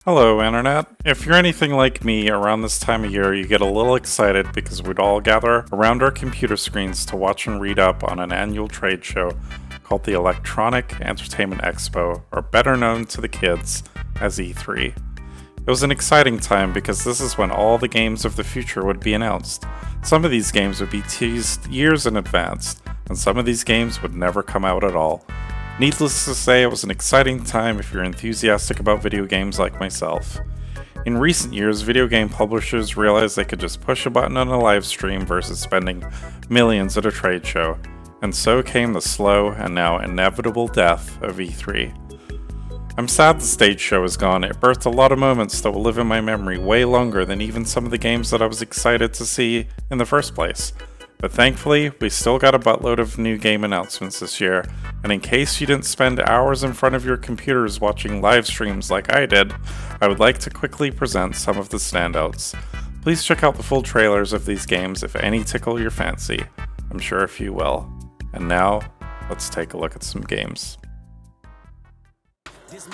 Hello, Internet. If you're anything like me, around this time of year you get a little excited because we'd all gather around our computer screens to watch and read up on an annual trade show called the Electronic Entertainment Expo, or better known to the kids as E3. It was an exciting time because this is when all the games of the future would be announced. Some of these games would be teased years in advance, and some of these games would never come out at all. Needless to say, it was an exciting time if you're enthusiastic about video games like myself. In recent years, video game publishers realized they could just push a button on a live stream versus spending millions at a trade show, and so came the slow and now inevitable death of E3. I'm sad the stage show is gone. It birthed a lot of moments that will live in my memory way longer than even some of the games that I was excited to see in the first place. But thankfully, we still got a buttload of new game announcements this year, and in case you didn't spend hours in front of your computers watching live streams like I did, I would like to quickly present some of the standouts. Please check out the full trailers of these games if any tickle your fancy. I'm sure a few will. And now, let's take a look at some games.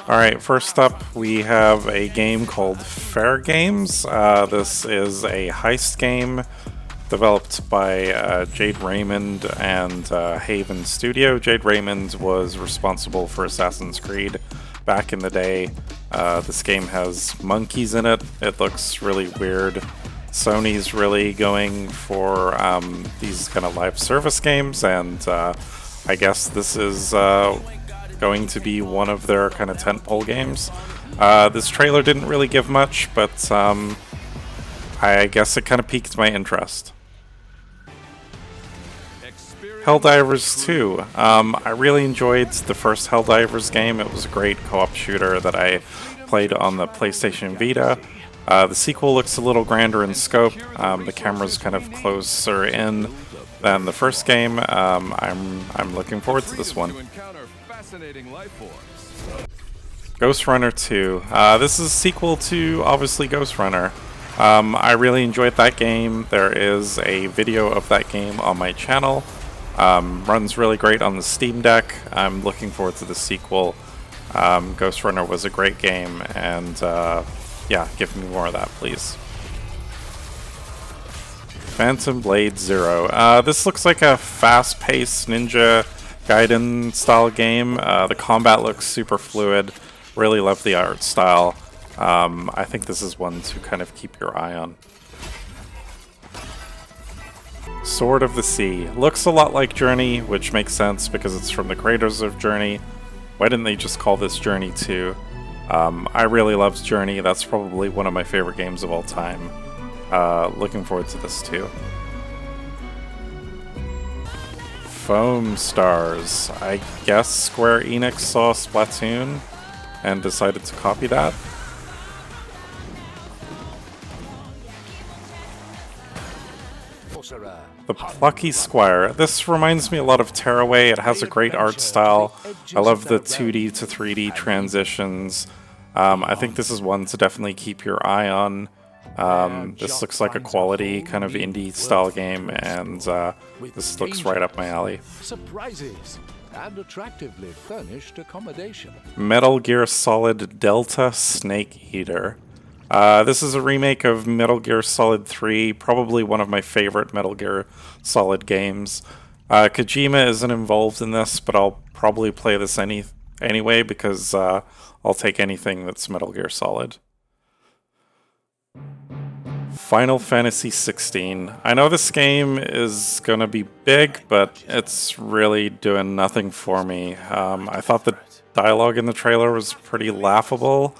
Alright, first up we have a game called Fair Games. This is a heist game developed by Jade Raymond and Haven Studio. Jade Raymond was responsible for Assassin's Creed back in the day. This game has monkeys in it. It looks really weird. Sony's really going for these kind of live service games, and I guess this is going to be one of their kind of tentpole games. This trailer didn't really give much, but I guess it kind of piqued my interest. Helldivers 2. I really enjoyed the first Helldivers game. It was a great co-op shooter that I played on the PlayStation Vita. The sequel looks a little grander in scope. The camera's kind of closer in than the first game. I'm looking forward to this one. Ghost Runner 2. This is a sequel to, obviously, Ghost Runner. I really enjoyed that game. There is a video of that game on my channel. Runs really great on the Steam Deck. I'm looking forward to the sequel. Ghost Runner was a great game, and yeah, give me more of that, please. Phantom Blade Zero. This looks like a fast-paced Ninja Gaiden style game. The combat looks super fluid. Really love the art style. I think this is one to kind of keep your eye on. Sword of the Sea. Looks a lot like Journey, which makes sense because it's from the creators of Journey. Why didn't they just call this Journey 2? I really loved Journey. That's probably one of my favorite games of all time. Looking forward to this too. Foam Stars. I guess Square Enix saw Splatoon and decided to copy that. The Plucky Squire. This reminds me a lot of Tearaway. It has a great art style. I love the 2D to 3D transitions. I think this is one to definitely keep your eye on. This looks like a quality kind of indie style game, and this looks right up my alley. Surprises and attractively furnished accommodation. Metal Gear Solid Delta Snake Eater. This is a remake of Metal Gear Solid 3, probably one of my favorite Metal Gear Solid games. Kojima isn't involved in this, but I'll probably play this anyway because I'll take anything that's Metal Gear Solid. Final Fantasy XVI. I know this game is gonna be big, but it's really doing nothing for me. I thought the dialogue in the trailer was pretty laughable.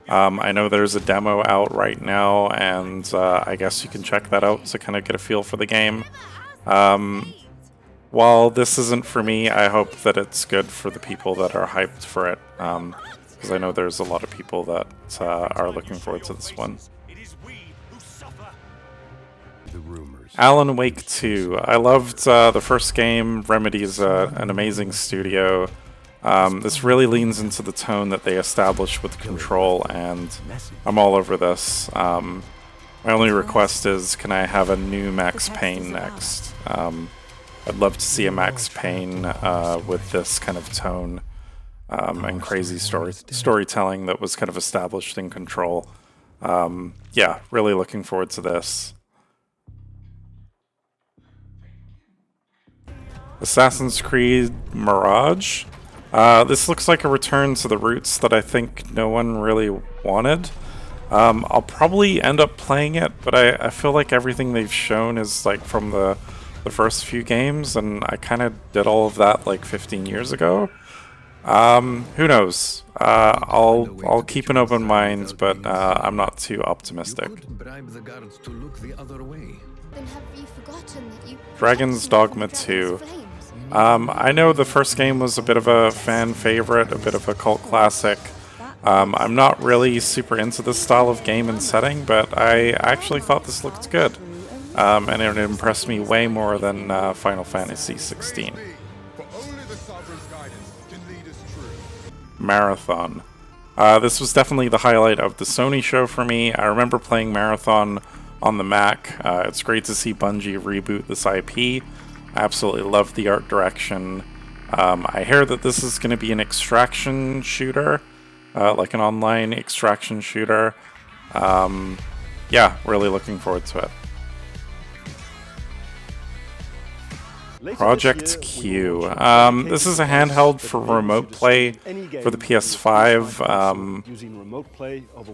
I know there's a demo out right now, and I guess you can check that out to kind of get a feel for the game. While this isn't for me, I hope that it's good for the people that are hyped for it, because I know there's a lot of people that are looking forward to this one. Alan Wake 2. I loved the first game. Remedy's an amazing studio. This really leans into the tone that they established with Control, and I'm all over this. My only request is, can I have a new Max Payne next? I'd love to see a Max Payne with this kind of tone. and crazy storytelling that was kind of established in Control. Yeah, really looking forward to this. Assassin's Creed Mirage. This looks like a return to the roots that I think no one really wanted. I'll probably end up playing it, but I feel like everything they've shown is like from the first few games, and I kind of did all of that like 15 years ago. Who knows? I'll keep an open mind, but I'm not too optimistic. Bribe the guards to look the other way. Then have you forgotten that you Dragon's Dogma 2. I know the first game was a bit of a fan favorite, a bit of a cult classic. I'm not really super into this style of game and setting, but I actually thought this looked good. And it impressed me way more than Final Fantasy XVI. Marathon. This was definitely the highlight of the Sony show for me. I remember playing Marathon on the Mac. It's great to see Bungie reboot this IP. I absolutely love the art direction. I hear that this is going to be an extraction shooter, like an online extraction shooter. Yeah, really looking forward to it. Project Q. This is a handheld for remote play for the PS5.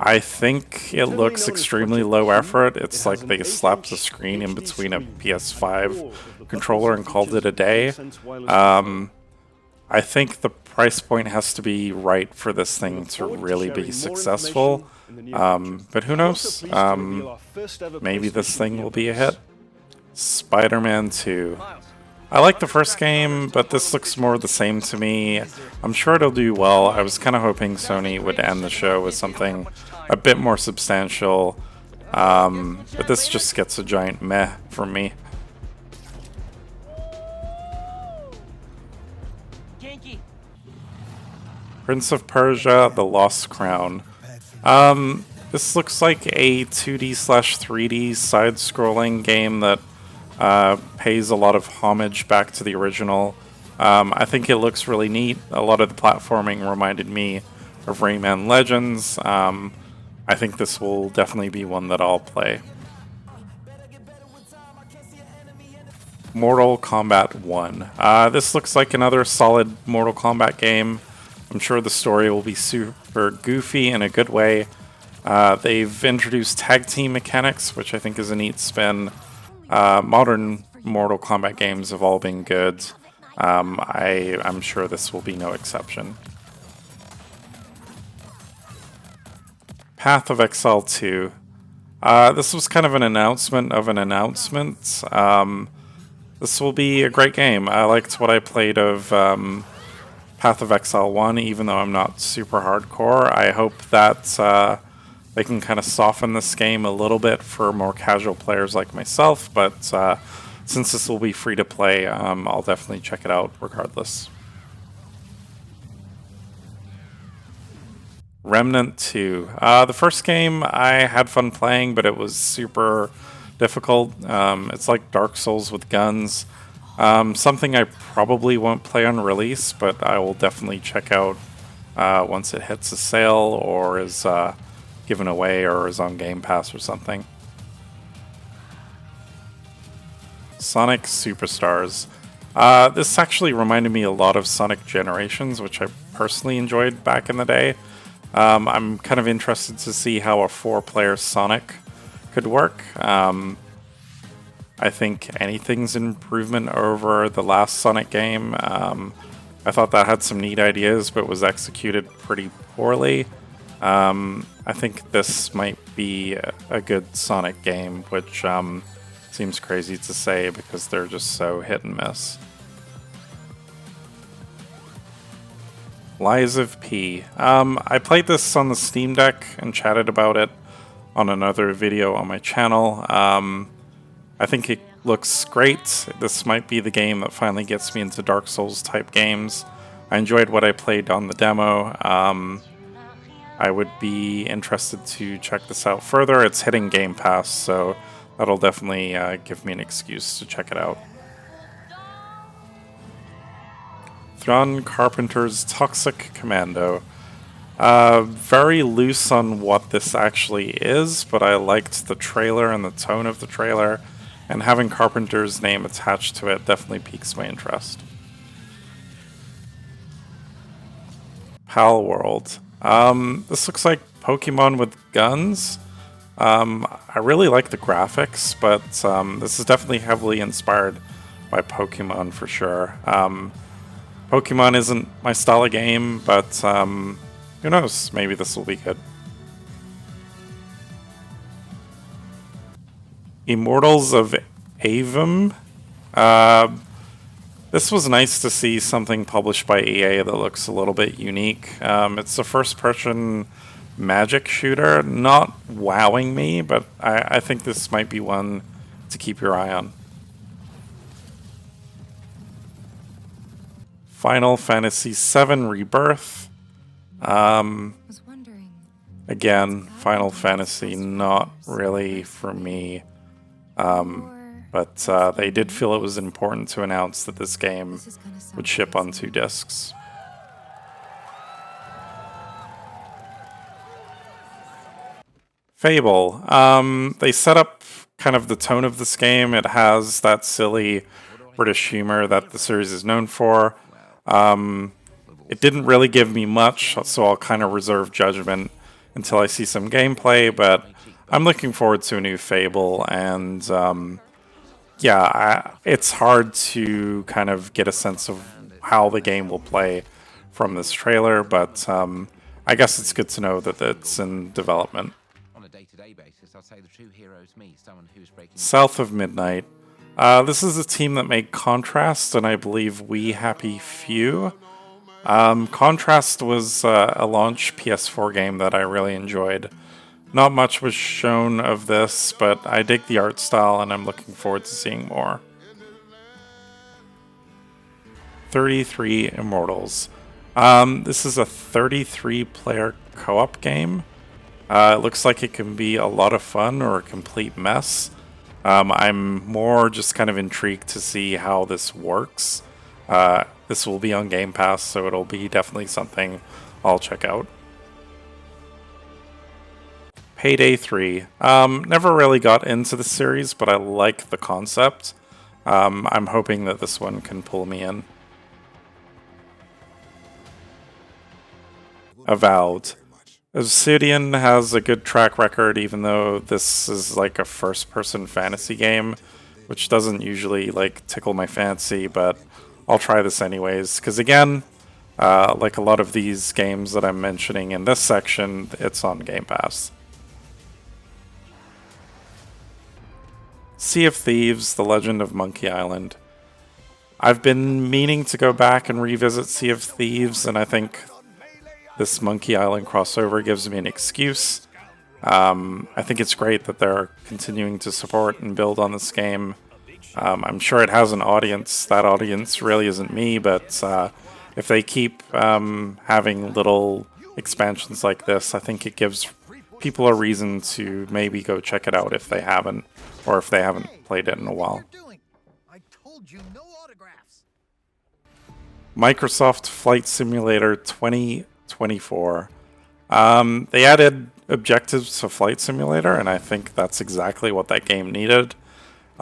I think it looks extremely low effort. It's like they slapped the screen in between a PS5 controller and called it a day. I think the price point has to be right for this thing to really be successful. But who knows? Maybe this thing will be a hit. Spider-Man 2. I like the first game, but this looks more the same to me. I'm sure it'll do well. I was kind of hoping Sony would end the show with something a bit more substantial, but this just gets a giant meh from me. Prince of Persia: The Lost Crown. This looks like a 2D/3D side-scrolling game that pays a lot of homage back to the original. I think it looks really neat. A lot of the platforming reminded me of Rayman Legends. I think this will definitely be one that I'll play. Mortal Kombat 1. This looks like another solid Mortal Kombat game. I'm sure the story will be super goofy in a good way. They've introduced tag team mechanics, which I think is a neat spin. Modern Mortal Kombat games have all been good. I'm sure this will be no exception. Path of Exile 2. This was kind of an announcement of an announcement. This will be a great game. I liked what I played of Path of Exile 1, even though I'm not super hardcore. I hope that they can kind of soften this game a little bit for more casual players like myself, but since this will be free to play, I'll definitely check it out regardless. Remnant 2. The first game I had fun playing, but it was super difficult. It's like Dark Souls with guns. Something I probably won't play on release, but I will definitely check out once it hits a sale or is given away or is on Game Pass or something. Sonic Superstars. This actually reminded me a lot of Sonic Generations, which I personally enjoyed back in the day. I'm kind of interested to see how a 4-player Sonic could work. I think anything's an improvement over the last Sonic game. I thought that had some neat ideas, but was executed pretty poorly. I think this might be a good Sonic game, which seems crazy to say because they're just so hit and miss. Lies of P. I played this on the Steam Deck and chatted about it on another video on my channel. I think it looks great. This might be the game that finally gets me into Dark Souls type games. I enjoyed what I played on the demo. I would be interested to check this out further. It's hitting Game Pass, so that'll definitely give me an excuse to check it out. John Carpenter's Toxic Commando. Very loose on what this actually is, but I liked the trailer and the tone of the trailer, and having Carpenter's name attached to it definitely piques my interest. Pal World. This looks like Pokemon with guns. I really like the graphics, but this is definitely heavily inspired by Pokemon for sure. Pokemon isn't my style of game, but who knows? Maybe this will be good. Immortals of Avum. This was nice to see something published by EA that looks a little bit unique. It's a first-person magic shooter, not wowing me, but I think this might be one to keep your eye on. Final Fantasy VII Rebirth. Again, Final Fantasy, not really for me. But they did feel it was important to announce that this game would ship on 2 discs. Fable. They set up kind of the tone of this game. It has that silly British humor that the series is known for. It didn't really give me much, so I'll kind of reserve judgment until I see some gameplay, but I'm looking forward to a new Fable, and yeah, it's hard to kind of get a sense of how the game will play from this trailer, but I guess it's good to know that it's in development. On a day-to-day basis, I'd say the true hero is me, someone who's breaking... South of Midnight. This is a team that made Contrast, and I believe We Happy Few. Contrast was a launch PS4 game that I really enjoyed. Not much was shown of this, but I dig the art style and I'm looking forward to seeing more. 33 Immortals. This is a 33-player co-op game. It looks like it can be a lot of fun or a complete mess. I'm more just kind of intrigued to see how this works. This will be on Game Pass, so it'll be definitely something I'll check out. Payday 3. Never really got into the series, but I like the concept. I'm hoping that this one can pull me in. Avowed. Obsidian has a good track record, even though this is like a first-person fantasy game, which doesn't usually like tickle my fancy, but I'll try this anyways, because again, like a lot of these games that I'm mentioning in this section, it's on Game Pass. Sea of Thieves, The Legend of Monkey Island. I've been meaning to go back and revisit Sea of Thieves, and I think this Monkey Island crossover gives me an excuse. I think it's great that they're continuing to support and build on this game. I'm sure it has an audience. That audience really isn't me, but if they keep having little expansions like this, I think it gives people a reason to maybe go check it out if they haven't, or if they haven't played it in a while. I told you no autographs. Microsoft Flight Simulator 2024. They added objectives to Flight Simulator, and I think that's exactly what that game needed.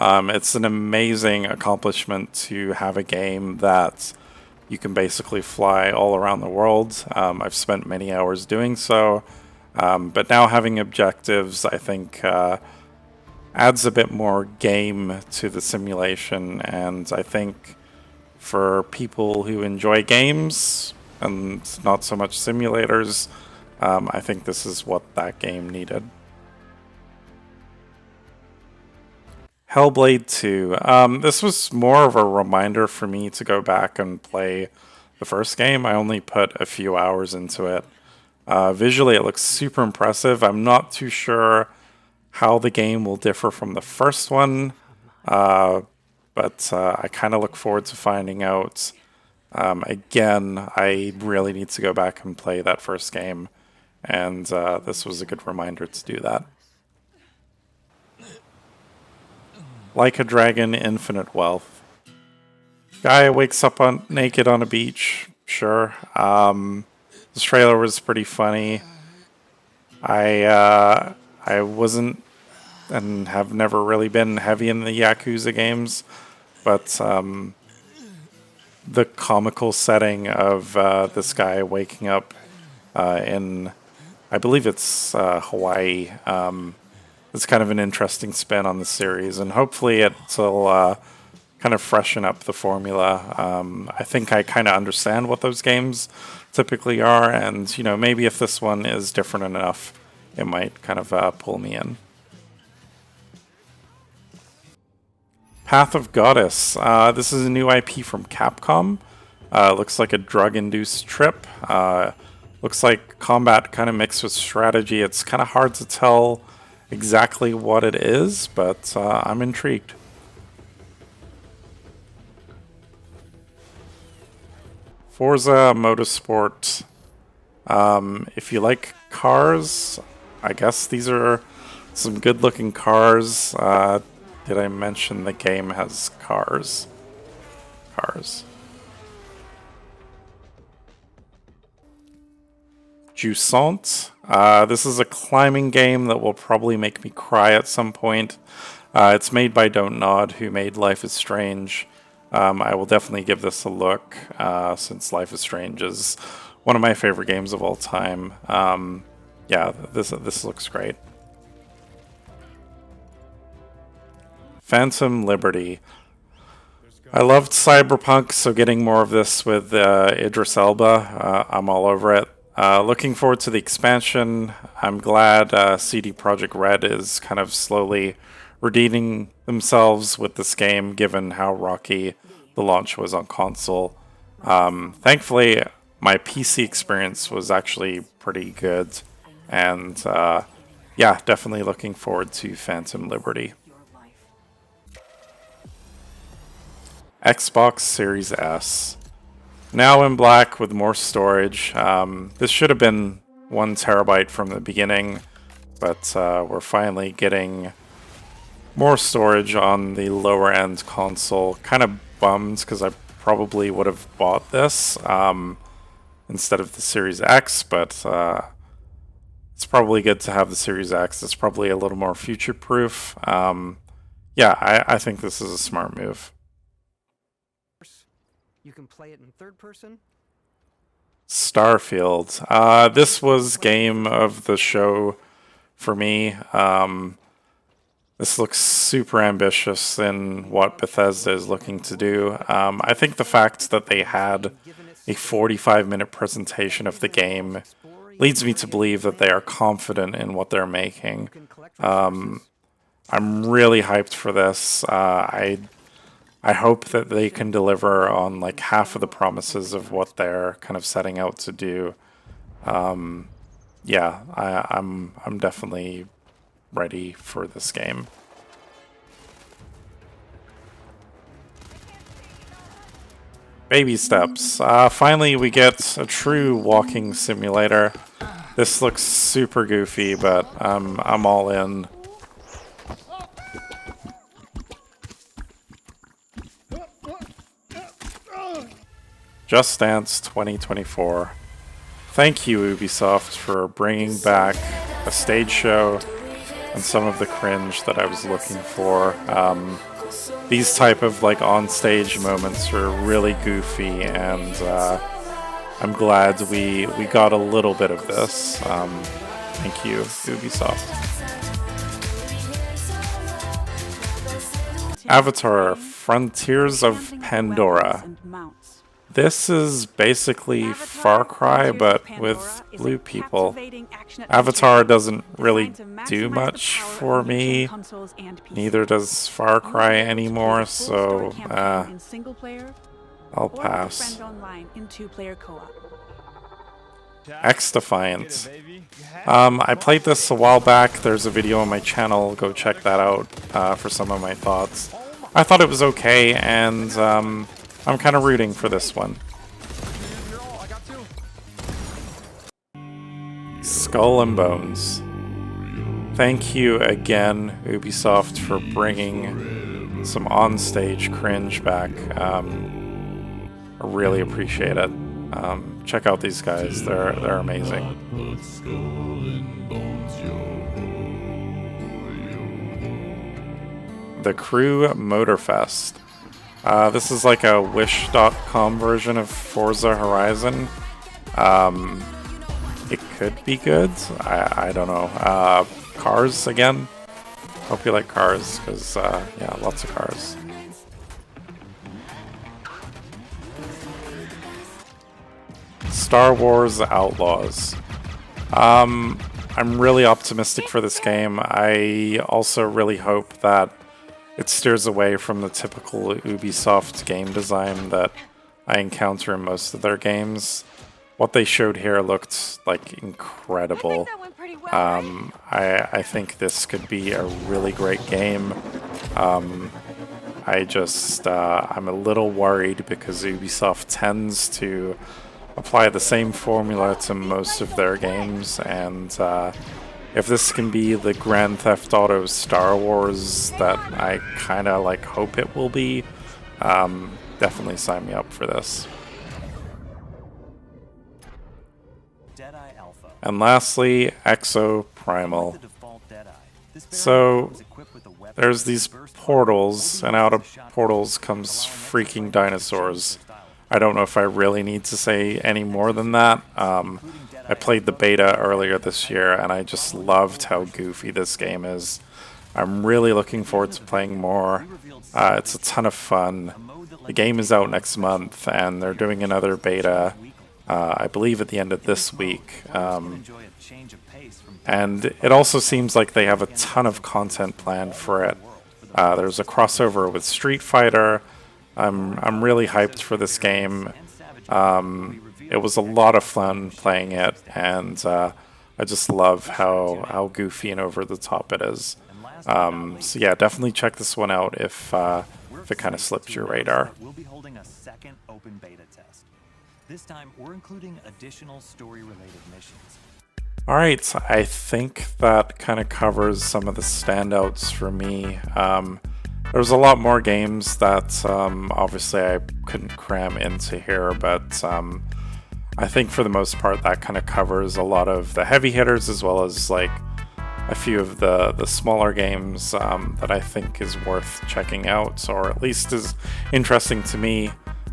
It's an amazing accomplishment to have a game that you can basically fly all around the world. I've spent many hours doing so, but now having objectives, I think, adds a bit more game to the simulation, and I think for people who enjoy games and not so much simulators, I think this is what that game needed. Hellblade 2. This was more of a reminder for me to go back and play the first game. I only put a few hours into it. Visually, it looks super impressive. I'm not too sure how the game will differ from the first one, but I kind of look forward to finding out. Again, I really need to go back and play that first game, and this was a good reminder to do that. Like a Dragon: Infinite Wealth. Guy wakes up naked on a beach. Sure. This trailer was pretty funny. I wasn't and have never really been heavy in the Yakuza games, but the comical setting of this guy waking up in, I believe it's Hawaii. It's kind of an interesting spin on the series, and hopefully it'll kind of freshen up the formula. I think I kind of understand what those games typically are, and maybe if this one is different enough, it might kind of pull me in. Path of Goddess. This is a new IP from Capcom. Looks like a drug-induced trip. Looks like combat kind of mixed with strategy. It's kind of hard to tell exactly what it is, but I'm intrigued. Forza Motorsport. If you like cars, I guess these are some good-looking cars. Did I mention the game has cars? Cars. Jusant. This is a climbing game that will probably make me cry at some point. It's made by Don't Nod, who made Life is Strange. I will definitely give this a look, since Life is Strange is one of my favorite games of all time. Yeah, this looks great. Phantom Liberty. I loved Cyberpunk, so getting more of this with Idris Elba, I'm all over it. Looking forward to the expansion. I'm glad CD Projekt Red is kind of slowly redeeming themselves with this game, given how rocky the launch was on console. Thankfully, my PC experience was actually pretty good, and yeah, definitely looking forward to Phantom Liberty. Xbox Series S. Now in black with more storage. This should have been 1 terabyte from the beginning, but we're finally getting more storage on the lower end console. Kind of bummed because I probably would have bought this instead of the Series X, but it's probably good to have the Series X. It's probably a little more future-proof. Yeah, I think this is a smart move. You can play it in third person. Starfield. This was game of the show for me. This looks super ambitious in what Bethesda is looking to do. I think the fact that they had a 45-minute presentation of the game leads me to believe that they are confident in what they're making. I'm really hyped for this. I hope that they can deliver on like half of the promises of what they're kind of setting out to do. Yeah, I'm definitely ready for this game. Baby steps. Finally, we get a true walking simulator. This looks super goofy, but I'm all in. Just Dance 2024. Thank you, Ubisoft, for bringing back a stage show and some of the cringe that I was looking for. These type of like on-stage moments are really goofy, and I'm glad we got a little bit of this. Thank you, Ubisoft. Avatar: Frontiers of Pandora. This is basically Far Cry, but with blue people. Avatar doesn't really do much for me. Neither does Far Cry anymore, so I'll pass. X-Defiant. I played this a while back. There's a video on my channel. Go check that out for some of my thoughts. I thought it was okay, and I'm kind of rooting for this one. Skull and Bones. Thank you again, Ubisoft, for bringing some on-stage cringe back. I really appreciate it. Check out these guys; they're amazing. The Crew Motorfest. This is like a Wish.com version of Forza Horizon. It could be good. I don't know. Cars again. Hope you like cars, because yeah, lots of cars. Star Wars Outlaws. I'm really optimistic for this game. I also really hope that it steers away from the typical Ubisoft game design that I encounter in most of their games. What they showed here looked like incredible. I think this could be a really great game. I'm a little worried because Ubisoft tends to apply the same formula to most of their games, and if this can be the Grand Theft Auto Star Wars that I kind of like hope it will be, definitely sign me up for this. And lastly, Exo Primal. So there's these portals, and out of portals comes freaking dinosaurs. I don't know if I really need to say any more than that. I played the beta earlier this year, and I just loved how goofy this game is. I'm really looking forward to playing more. It's a ton of fun. The game is out next month, and they're doing another beta, I believe at the end of this week. And it also seems like they have a ton of content planned for it. There's a crossover with Street Fighter. I'm really hyped for this game. It was a lot of fun playing it, and I just love how goofy and over the top it is. So yeah, definitely check this one out if it kind of slips your radar. We'll be holding a second open beta test. This time, we're including additional story-related missions. Alright, I think that kind of covers some of the standouts for me. There's a lot more games that obviously I couldn't cram into here, but I think for the most part that kind of covers a lot of the heavy hitters, as well as like a few of the smaller games that I think is worth checking out, or at least is interesting to me.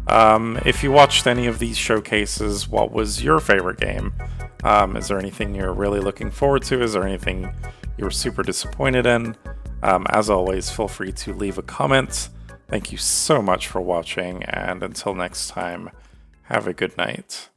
If you watched any of these showcases, what was your favorite game? Is there anything you're really looking forward to? Is there anything you were super disappointed in? As always, feel free to leave a comment. Thank you so much for watching, and until next time, have a good night.